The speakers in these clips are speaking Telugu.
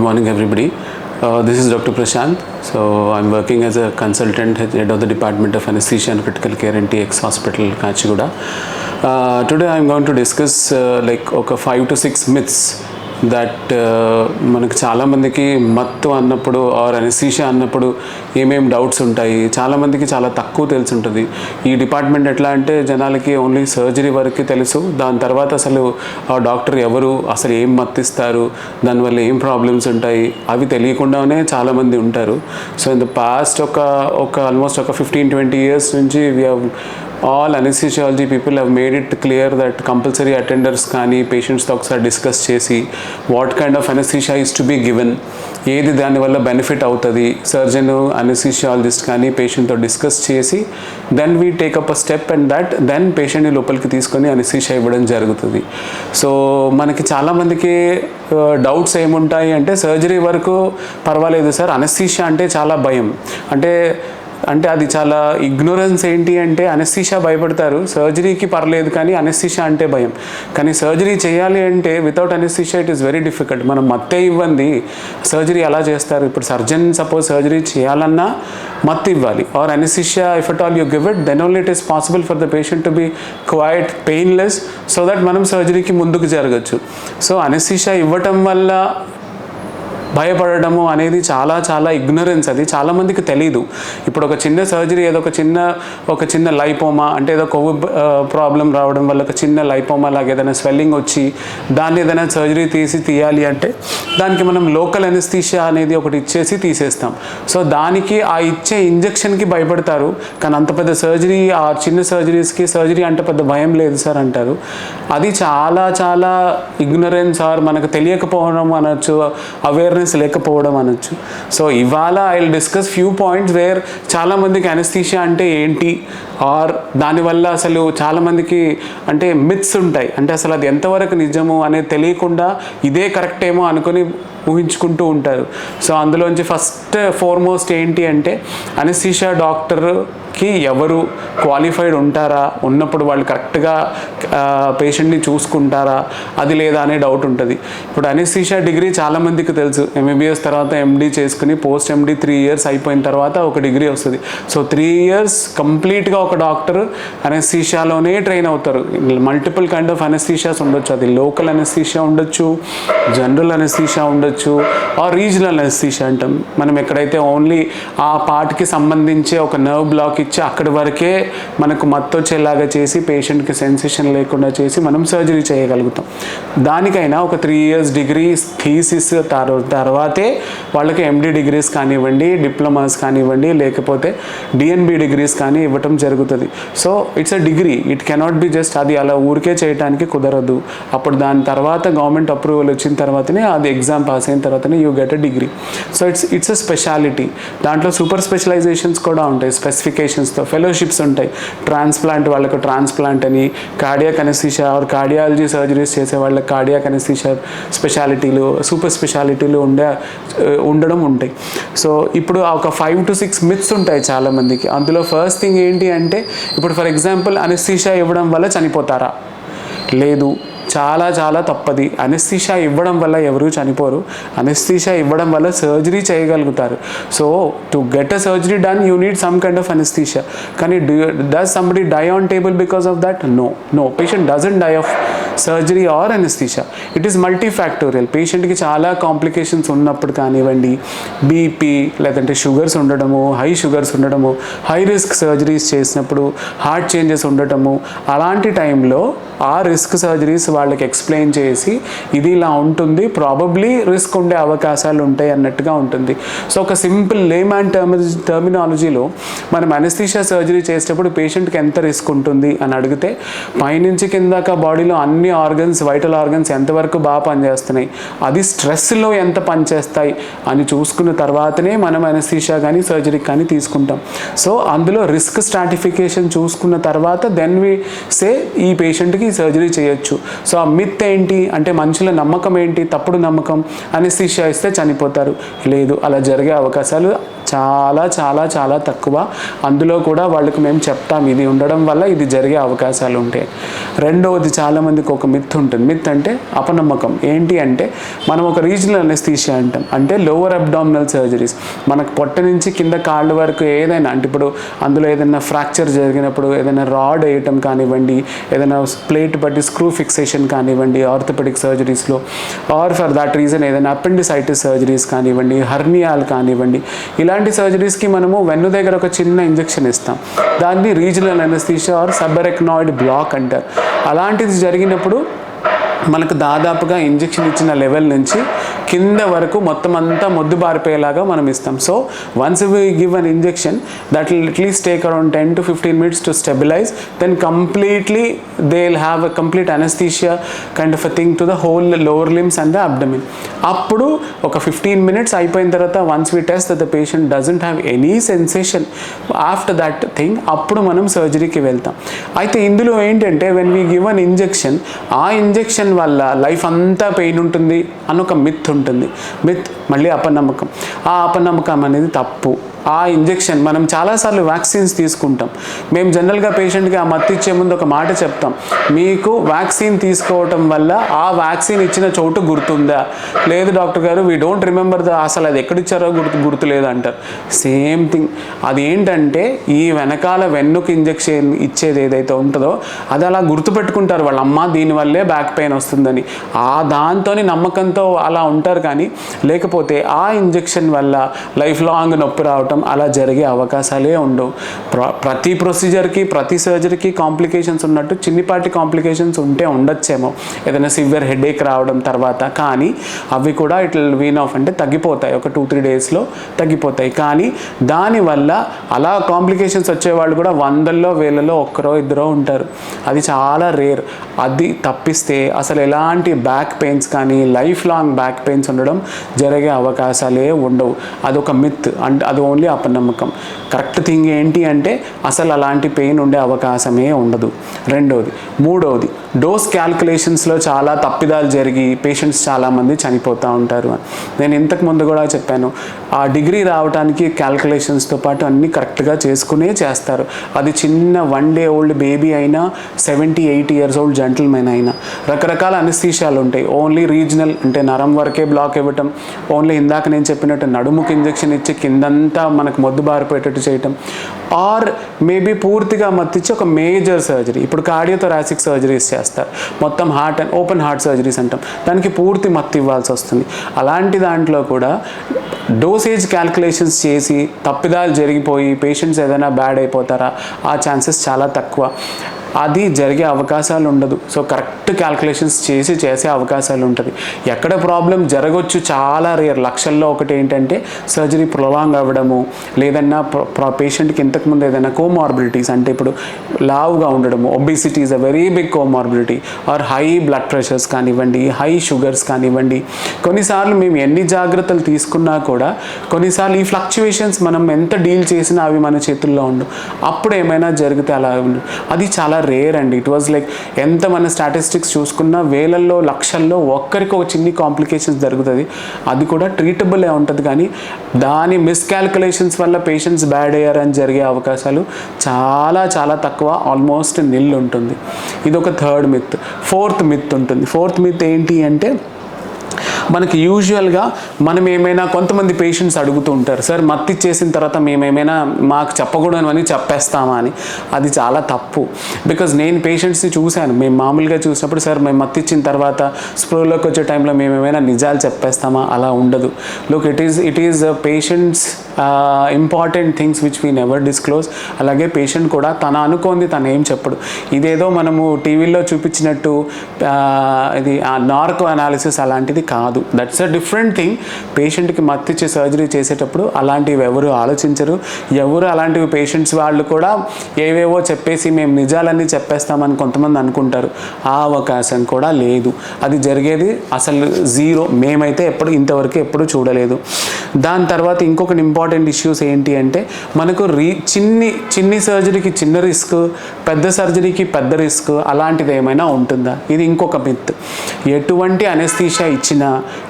morning, everybody. This is Dr. Prashant. So I'm working as a consultant, head of the Department of Anesthesia and Critical Care in TX Hospital, Kachiguda. Today I'm going to discuss 5 to 6 myths that మనకు చాలామందికి మత్తు అన్నప్పుడు ఆర్ అనెస్థీషియా అన్నప్పుడు ఏమేమి డౌట్స్ ఉంటాయి. చాలామందికి చాలా తక్కువ తెలిసి ఉంటుంది. ఈ డిపార్ట్మెంట్ ఎట్లా అంటే జనాలకి ఓన్లీ సర్జరీ వరకు తెలుసు, దాని తర్వాత అసలు ఆ డాక్టర్ ఎవరు, అసలు ఏం మత్తిస్తారు, దానివల్ల ఏం ప్రాబ్లమ్స్ ఉంటాయి అవి తెలియకుండానే చాలామంది ఉంటారు. So in the past almost 15-20 years నుంచి all anesthesiology people have made it clear that compulsory attenders కానీ పేషెంట్స్తో ఒకసారి డిస్కస్ చేసి what kind of anaesthesia is to be given, ఏది దానివల్ల బెనిఫిట్ అవుతుంది, సర్జన్ అనెస్థీషియాలజిస్ట్ కానీ పేషెంట్తో డిస్కస్ చేసి then we take up a step and then పేషెంట్ని లోపలికి తీసుకొని అనెస్థీషియా ఇవ్వడం జరుగుతుంది. సో మనకి చాలామందికి డౌట్స్ ఏముంటాయి అంటే సర్జరీ వరకు పర్వాలేదు సార్, అనెస్థీషియా అంటే చాలా భయం. అంటే అది చాలా ఇగ్నోరెన్స్. ఏంటి అంటే అనెస్థీషియా భయపడతారు, సర్జరీకి పర్లేదు కానీ అనెస్థీషియా అంటే భయం. కానీ సర్జరీ చేయాలి అంటే without anaesthesia it is very difficult. మనం మత్తే ఇవ్వండి సర్జరీ ఎలా చేస్తారు? ఇప్పుడు సర్జన్ సపోజ్ సర్జరీ చేయాలన్నా మత్తు ఇవ్వాలి, or anaesthesia if at all you give it then only it is possible for the patient to be quite painless so that మనం సర్జరీకి ముందుకు జరగచ్చు. సో అనెస్థీషియా ఇవ్వటం వల్ల భయపడము అనేది చాలా ఇగ్నరెన్స్. అది చాలామందికి తెలీదు. ఇప్పుడు ఒక చిన్న సర్జరీ, ఏదో ఒక చిన్న లైపోమా అంటే ఏదో కొవ్వు ప్రాబ్లం రావడం వల్ల ఒక చిన్న లైపోమా లాగా ఏదైనా స్వెల్లింగ్ వచ్చి దాన్ని ఏదైనా సర్జరీ తీయాలి అంటే దానికి మనం లోకల్ అనెస్థీషియా అనేది ఒకటి ఇచ్చేసి తీసేస్తాం. సో దానికి ఆ ఇచ్చే ఇంజెక్షన్కి భయపడతారు. కానీ అంత పెద్ద సర్జరీ, ఆ చిన్న సర్జరీస్కి సర్జరీ అంటే పెద్ద భయం లేదు సార్ అంటారు. అది చాలా ఇగ్నరెన్స్ ఆర్ మనకు తెలియకపోవడం అనొచ్చు, అవేర్నెస్ లేకపోవడం అనొచ్చు. సో ఇవాళ I will discuss few points where చాలామందికి అనెస్థీషియా అంటే ఏంటి ఆర్ దానివల్ల అసలు చాలామందికి అంటే మిత్స్ ఉంటాయి. అంటే అసలు అది ఎంతవరకు నిజము అనేది తెలియకుండా ఇదే కరెక్ట్ ఏమో అనుకొని ఊహించుకుంటూ ఉంటారు. సో అందులోంచి ఫార్మోస్ట్ ఏంటి అంటే అనెస్థీషియా డాక్టర్కి ఎవరు క్వాలిఫైడ్ ఉంటారా, ఉన్నప్పుడు వాళ్ళు కరెక్ట్గా పేషెంట్ని చూసుకుంటారా, అది లేదా అనే డౌట్ ఉంటుంది. ఇప్పుడు అనెస్థీషియా డిగ్రీ చాలామందికి తెలుసు. ఎంబీబీఎస్ తర్వాత ఎండీ చేసుకుని పోస్ట్ ఎండీ 3 years అయిపోయిన తర్వాత ఒక డిగ్రీ వస్తుంది. సో 3 years కంప్లీట్గా ఒక డాక్టర్ అనెస్థీషియాలోనే ట్రైన్ అవుతారు. మల్టిపుల్ కైండ్ ఆఫ్ అనెస్థీషియాస్ ఉండొచ్చు. అది లోకల్ అనెస్థీషియా ఉండొచ్చు, జనరల్ అనెస్థీషియా ఉండొచ్చు, ఆర్ రీజనల్ అనెస్థీషియా అంటాం. మనం ఎక్కడైతే ఓన్లీ ఆ పార్ట్కి సంబంధించి ఒక నర్వ్ బ్లాక్ ఇచ్చి అక్కడి వరకే మనకు మత్తు వచ్చేలాగా చేసి పేషెంట్కి సెన్సేషన్ లేకుండా చేసి మనం సర్జరీ చేయగలుగుతాం. దానికైనా ఒక 3 years డిగ్రీ థీసిస్ తర్వాతే వాళ్ళకి ఎండీ డిగ్రీస్ కానివ్వండి, డిప్లొమాస్ కానివ్వండి, లేకపోతే డిఎన్బి డిగ్రీస్ కానీ ఇవ్వటం జరుగుతుంది. So it's a degree, it cannot be just అది అలా ఊరికే చేయడానికి కుదరదు. అప్పుడు దాని తర్వాత గవర్నమెంట్ అప్రూవల్ వచ్చిన తర్వాతనే అది ఎగ్జామ్ పాస్ అయిన తర్వాతనే you get a degree. So it's a speciality. దాంట్లో సూపర్ స్పెషలైజేషన్స్ కూడా ఉంటాయి, స్పెసిఫికేషన్స్తో ఫెలోషిప్స్ ఉంటాయి. ట్రాన్స్ప్లాంట్ వాళ్ళకు ట్రాన్స్ప్లాంట్ అని, cardiac anaesthesia or cardiology surgeries చేసే వాళ్ళకి కార్డియాక్ అనెస్థీషియా స్పెషాలిటీలు, సూపర్ స్పెషాలిటీలు ఉండడం ఉంటాయి. సో ఇప్పుడు ఒక 5 to 6 మిత్స్ ఉంటాయి చాలామందికి. అందులో ఫస్ట్ థింగ్ ఏంటి అంటే ఇప్పుడు ఫర్ ఎగ్జాంపుల్ అనెస్థీషియా ఇవ్వడం వల్ల చనిపోతారా? లేదు, చాలా తప్పది. అనెస్థీషియా ఇవ్వడం వల్ల ఎవరూ చనిపోరు. అనెస్థీషియా ఇవ్వడం వల్ల సర్జరీ చేయగలుగుతారు. So to get a surgery done you need some kind of anaesthesia. కానీ does somebody die on table because of that? No, patient doesn't die of surgery or anaesthesia. It is multifactorial. పేషెంట్కి చాలా కాంప్లికేషన్స్ ఉన్నప్పుడు కానివ్వండి, బీపీ లేదంటే షుగర్స్ ఉండడము, హై షుగర్స్ ఉండడము, హై రిస్క్ సర్జరీస్ చేసినప్పుడు హార్ట్ చేంజెస్ ఉండటము, అలాంటి టైంలో ఆ రిస్క్ సర్జరీస్ వాళ్ళకి ఎక్స్ప్లెయిన్ చేసి ఇది ఇలా ఉంటుంది, ప్రాబబ్లీ రిస్క్ ఉండే అవకాశాలు ఉంటాయి అన్నట్టుగా ఉంటుంది. సో ఒక సింపుల్ లేమ్యాన్ టర్మినాలజీలో మనం అనెస్థీషియా సర్జరీ చేసేటప్పుడు పేషెంట్కి ఎంత రిస్క్ ఉంటుంది అని అడిగితే పైనుంచి కిందాక బాడీలో అన్ని ఆర్గన్స్, వైటల్ ఆర్గన్స్ ఎంతవరకు బాగా పనిచేస్తున్నాయి, అది స్ట్రెస్లో ఎంత పనిచేస్తాయి అని చూసుకున్న తర్వాతనే మనం అనెస్థీషియా కానీ సర్జరీ కానీ తీసుకుంటాం. సో అందులో రిస్క్ స్ట్రాటిఫికేషన్ చూసుకున్న తర్వాత దెన్ వి సే ఈ పేషెంట్కి సర్జరీ చేయొచ్చు. సో ఆ మిత్ ఏంటి అంటే మనుషుల నమ్మకం ఏంటి? తప్పుడు నమ్మకం. అనెస్థీషియా ఇస్తే చనిపోతారు. లేదు, అలా జరిగే అవకాశాలు చాలా చాలా చాలా తక్కువ. అందులో కూడా వాళ్ళకి మేము చెప్తాం ఇది ఉండడం వల్ల ఇది జరిగే అవకాశాలు ఉంటాయి. రెండవది, చాలామందికి ఒక మిత్ ఉంటుంది. మిత్ అంటే అపనమ్మకం. ఏంటి అంటే మనం ఒక రీజనల్ అనెస్థీషియా అంటాం. అంటే లోవర్ అబ్డామినల్ సర్జరీస్, మనకు పొట్ట నుంచి కింద కాళ్ళ వరకు ఏదైనా, అంటే ఇప్పుడు అందులో ఏదైనా ఫ్రాక్చర్ జరిగినప్పుడు ఏదైనా రాడ్ వేయటం కానివ్వండి, ఏదైనా ప్లేట్ బట్టి స్క్రూ ఫిక్సేషన్ కానివ్వండి ఆర్థోపెడిక్ సర్జరీస్లో, ఆర్ ఫర్ దాట్ రీజన్ ఏదైనా అపెండిసైటిస్ సర్జరీస్ కానివ్వండి, హర్నియాలు కానివ్వండి, ఇలాంటి సర్జరీస్కి మనము వెన్ను దగ్గర ఒక చిన్న ఇంజెక్షన్ ఇస్తాం. దాన్ని regional anaesthesia or subarachnoid block అంటారు. అలాంటిది జరిగినప్పుడు మనకు దాదాపుగా ఇంజెక్షన్ ఇచ్చిన లెవెల్ నుంచి కింద వరకు మొత్తం అంతా మొద్దు బారిపోయేలాగా మనం ఇస్తాం. So once we give an injection that will at least take around 10 to 15 minutes to stabilize, then completely they will have a complete anaesthesia kind of a thing to the whole lower limbs and the abdomen. అప్పుడు ఒక 15 minutes అయిపోయిన తర్వాత once we test the patient doesn't have any sensation after that thing, అప్పుడు మనం సర్జరీకి వెళ్తాం. అయితే ఇందులో ఏంటంటే when we give an injection, ఆ ఇంజెక్షన్ వల్ల లైఫ్ అంతా పెయిన్ ఉంటుంది అని ఒక మిత్ ఉంటుంది. మిత్ మళ్ళీ అపనమ్మకం. ఆ అపనమ్మకం అనేది తప్పు. ఆ ఇంజెక్షన్ మనం చాలాసార్లు వ్యాక్సిన్స్ తీసుకుంటాం. మేము జనరల్గా పేషెంట్కి ఆ మత్తు ఇచ్చే ముందు ఒక మాట చెప్తాం, మీకు వ్యాక్సిన్ తీసుకోవటం వల్ల ఆ వ్యాక్సిన్ ఇచ్చిన చోటు గుర్తుందా? లేదు డాక్టర్ గారు, వీ డోంట్ రిమెంబర్ అసలు అది ఎక్కడిచ్చారో గుర్తులేదు అంటారు. Same thing. అది ఏంటంటే ఈ వెనకాల వెన్నుకు ఇంజెక్షన్ ఇచ్చేది ఏదైతే ఉంటుందో అది అలా గుర్తుపెట్టుకుంటారు వాళ్ళ అమ్మ, దీనివల్లే బ్యాక్ పెయిన్ వస్తుందని. ఆ దాంతో నమ్మకంతో అలా ఉంటారు. కానీ లేకపోతే ఆ ఇంజెక్షన్ వల్ల లైఫ్ లాంగ్ నొప్పి రావటం అలా జరిగే అవకాశాలే ఉండవు. ప్రతి ప్రొసీజర్కి ప్రతి సర్జరీకి కాంప్లికేషన్స్ ఉన్నట్టు చిన్నిపాటి కాంప్లికేషన్స్ ఉంటే ఉండొచ్చేమో, ఏదైనా సివియర్ హెడేక్ రావడం తర్వాత. కానీ అవి కూడా ఇట్ విల్ వీన్ ఆఫ్, అంటే తగ్గిపోతాయి, ఒక 2-3 daysలో తగ్గిపోతాయి. కానీ దానివల్ల అలా కాంప్లికేషన్స్ వచ్చేవాళ్ళు కూడా 100లో 1000లో 1-2 ఉంటారు. అది చాలా రేర్. అది తప్పిస్తే అసలు ఎలాంటి బ్యాక్ పెయిన్స్ కానీ లైఫ్ లాంగ్ బ్యాక్ పెయిన్స్ ఉండడం జరిగే అవకాశాలే ఉండవు. అదొక మిత్, అంటే అది ఓన్లీ అపనమ్మకం. కరెక్ట్ థింగ్ ఏంటి అంటే అసలు అలాంటి పెయిన్ ఉండే అవకాశమే ఉండదు. రెండవది. మూడవది, డోస్ క్యాల్కులేషన్స్లో చాలా తప్పిదాలు జరిగి పేషెంట్స్ చాలామంది చనిపోతూ ఉంటారు అని నేను ఇంతకు ముందు కూడా చెప్పాను. ఆ డిగ్రీ రావడానికి క్యాల్కులేషన్స్తో పాటు అన్నీ కరెక్ట్గా చేసుకునే చేస్తారు. అది చిన్న 1 day old బేబీ అయినా, 70-80 years old జెంటిల్మెన్ అయినా, రకరకాల అనెస్థీషియాలు ఉంటాయి. ఓన్లీ రీజనల్ అంటే నరం వరకే బ్లాక్ ఇవ్వటం, ఓన్లీ ఇందాక నేను చెప్పినట్టు నడుముకి ఇంజెక్షన్ ఇచ్చి కిందంతా మనకు మొద్దు బారిపోయేటట్టు చేయటం, ఆర్ మేబీ పూర్తిగా మత్తిచ్చి ఒక మేజర్ సర్జరీ. ఇప్పుడు కార్డియోథొరాసిక్ సర్జరీస్ చేస్తారు, మొత్తం heart and open heart surgeries అంటాం, దానికి పూర్తి మత్తు ఇవ్వాల్సి వస్తుంది. అలాంటి దాంట్లో కూడా డోసేజ్ క్యాల్కులేషన్స్ చేసి తప్పిదాలు జరిగిపోయి పేషెంట్స్ ఏదైనా బ్యాడ్ అయిపోతారా, ఆ ఛాన్సెస్ చాలా తక్కువ. అది జరిగే అవకాశాలు ఉండదు. సో కరెక్ట్ క్యాల్కులేషన్స్ చేసే అవకాశాలు ఉంటుంది. ఎక్కడ ప్రాబ్లం జరగవచ్చు చాలా రేర్, లక్షల్లో ఒకటి ఏంటంటే సర్జరీ ప్రొలాంగ్ అవ్వడము, లేదన్నా పేషెంట్కి ఇంతకుముందు ఏదైనా కోమార్బిడిటీస్, అంటే ఇప్పుడు లావుగా ఉండడము, obesity is a very big comorbidity, or high blood pressures కానివ్వండి, హై షుగర్స్ కానివ్వండి. కొన్నిసార్లు మేము ఎన్ని జాగ్రత్తలు తీసుకున్నా కూడా కొన్నిసార్లు ఈ ఫ్లక్చువేషన్స్ మనం ఎంత డీల్ చేసినా అవి మన చేతుల్లో ఉండవు. అప్పుడు ఏమైనా జరిగితే అలా ఉండదు. అది చాలా రేర్ అండి. ఇట్ వాజ్ లైక్ ఎంత మన స్టాటిస్టిక్స్ చూసుకున్నా వేలల్లో లక్షల్లో ఒక్కరికి ఒక చిన్ని కాంప్లికేషన్స్ జరుగుతుంది. అది కూడా ట్రీటబులే ఉంటుంది. కానీ దాని మిస్కాల్కులేషన్స్ వల్ల పేషెంట్స్ బ్యాడ్ అయ్యారని జరిగే అవకాశాలు చాలా చాలా తక్కువ, ఆల్మోస్ట్ నిల్ ఉంటుంది. ఇది ఒక థర్డ్ మిత్. ఫోర్త్ మిత్ ఉంటుంది. ఫోర్త్ మిత్ ఏంటి అంటే మనకి యూజువల్గా మనం ఏమైనా కొంతమంది పేషెంట్స్ అడుగుతూ ఉంటారు, సార్ మత్తు ఇచ్చేసిన తర్వాత మేమేమైనా మాకు చెప్పకూడదని చెప్పేస్తామా అని. అది చాలా తప్పు. బికాజ్ నేను పేషెంట్స్ని చూశాను. మేము మామూలుగా చూసినప్పుడు సార్ మేము మత్తు ఇచ్చిన తర్వాత స్ప్రోలోకి వచ్చే టైంలో మేమేమైనా నిజాలు చెప్పేస్తామా, అలా ఉండదు. Look, it is patients important things which we never disclose. అలాగే పేషెంట్ కూడా తన అనుకోంది తను ఏం చెప్పడు. ఇదేదో మనము టీవీలో చూపించినట్టు ఇది నార్కో అనాలిసిస్ అలాంటిది కాదు. That's a different thing. పేషెంట్కి మత్తిచ్చే సర్జరీ చేసేటప్పుడు అలాంటివి ఎవరు ఆలోచించరు. ఎవరు అలాంటివి పేషెంట్స్ వాళ్ళు కూడా ఏవేవో చెప్పేసి మేము నిజాలన్నీ చెప్పేస్తామని కొంతమంది అనుకుంటారు. ఆ అవకాశం కూడా లేదు. అది జరిగేది అసలు జీరో. మేమైతే ఇంతవరకు ఎప్పుడు చూడలేదు. దాని తర్వాత ఇంకొకటి ఇంపార్టెంట్ ఇంపార్టెంట్ ఇష్యూస్ ఏంటి అంటే మనకు చిన్ని సర్జరీకి చిన్న రిస్క్, పెద్ద సర్జరీకి పెద్ద రిస్క్ అలాంటిది ఏమైనా ఉంటుందా? ఇది ఇంకొక మిత్. ఎటువంటి అనెస్థీషియా ఇచ్చినా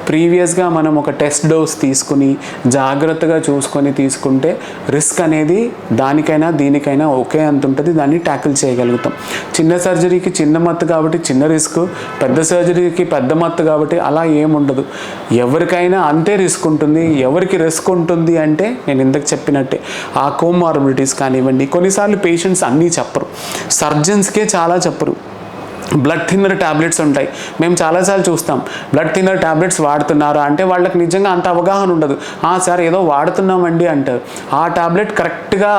ప్రీవియస్గా మనం ఒక టెస్ట్ డోస్ తీసుకుని జాగ్రత్తగా చూసుకొని తీసుకుంటే రిస్క్ అనేది దానికైనా దీనికైనా ఒకే అంత ఉంటుంది, దాన్ని ట్యాకిల్ చేయగలుగుతాం. చిన్న సర్జరీకి చిన్న మత్తు కాబట్టి చిన్న రిస్క్, పెద్ద సర్జరీకి పెద్ద మత్తు కాబట్టి అలా ఏముండదు. ఎవరికైనా అంతే రిస్క్ ఉంటుంది. ఎవరికి రిస్క్ ఉంటుంది అంటే నేను ఇంతకు చెప్పినట్టే ఆ కోమార్బిడిటీస్ కానివ్వండి. కొన్నిసార్లు పేషెంట్స్ అన్నీ చెప్పరు, సర్జన్స్కే చాలా చెప్పరు. బ్లడ్ థిన్నర్ ట్యాబ్లెట్స్ ఉంటాయి, మేము చాలాసార్లు చూస్తాం. బ్లడ్ థిన్నర్ ట్యాబ్లెట్స్ వాడుతున్నారా అంటే వాళ్ళకి నిజంగా అంత అవగాహన ఉండదు. సార్ ఏదో వాడుతున్నామండి అంటారు. ఆ ట్యాబ్లెట్ కరెక్ట్గా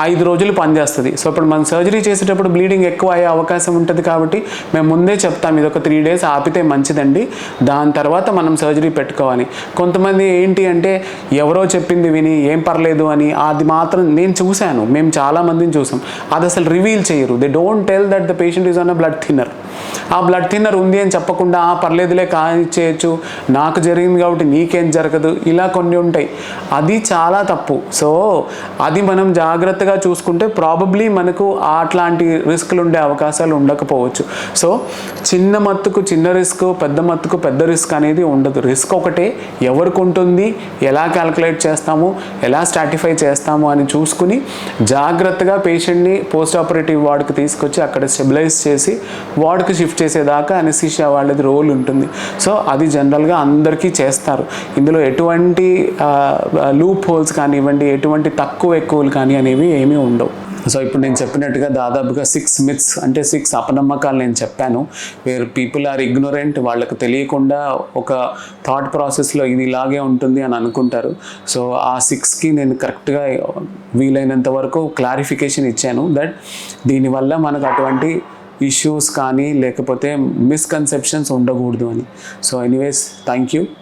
5 రోజులు పనిచేస్తుంది. సో ఇప్పుడు మనం సర్జరీ చేసేటప్పుడు బ్లీడింగ్ ఎక్కువ అయ్యే అవకాశం ఉంటుంది కాబట్టి మేము ముందే చెప్తాం ఇది ఒక 3 days ఆపితే మంచిదండి, దాని తర్వాత మనం సర్జరీ పెట్టుకోవాలి. కొంతమంది ఏంటి అంటే ఎవరో చెప్పింది విని ఏం పర్లేదు అని, అది మాత్రం నేను చూశాను, మేము చాలామందిని చూసాం, అది అసలు రివీల్ చేయరు. They don't tell that the patient is on a blood thinner. ఆ బ్లడ్ థిన్నర్ ఉంది అని చెప్పకుండా పర్లేదులే కానిచ్చేయచ్చు, నాకు జరిగింది కాబట్టి నీకేం జరగదు, ఇలా కొన్ని ఉంటాయి. అది చాలా తప్పు. సో అది మనం జాగ్రత్తగా చూసుకుంటే ప్రాబబ్లీ మనకు అట్లాంటి రిస్క్లు ఉండే అవకాశాలు ఉండకపోవచ్చు. సో చిన్న మత్తుకు చిన్న రిస్క్, పెద్ద మత్తుకు పెద్ద రిస్క్ అనేది ఉండదు. రిస్క్ ఒకటే, ఎవరికి ఉంటుంది, ఎలా క్యాల్కులేట్ చేస్తాము, ఎలా స్ట్రాటిఫై చేస్తాము అని చూసుకుని జాగ్రత్తగా పేషెంట్ని పోస్ట్ ఆపరేటివ్ వార్డుకి తీసుకొచ్చి అక్కడ స్టెబిలైజ్ చేసి వార్డుకి షిఫ్ట్ చేసేదాకా అనెస్థీషియా వాళ్ళది రోల్ ఉంటుంది. సో అది జనరల్గా అందరికీ చేస్తారు. ఇందులో ఎటువంటి లూప్ హోల్స్ కానివ్వండి, ఎటువంటి తక్కువ ఎక్కువలు కానీ అనేవి ఏమీ ఉండవు. సో ఇప్పుడు నేను చెప్పినట్టుగా దాదాపుగా 6 myths అంటే 6 అపనమ్మకాలు నేను చెప్పాను. వేర్ పీపుల్ ఆర్ ఇగ్నోరెంట్, వాళ్ళకు తెలియకుండా ఒక థాట్ ప్రాసెస్లో ఇది ఇలాగే ఉంటుంది అని అనుకుంటారు. సో ఆ 6కి నేను కరెక్ట్గా వీలైనంత వరకు క్లారిఫికేషన్ ఇచ్చాను దట్ దీనివల్ల మనకు అటువంటి ఇష్యూస్ కానీ లేకపోతే మిస్కన్సెప్షన్స్ ఉండకూడదు అని. So anyways, thank you.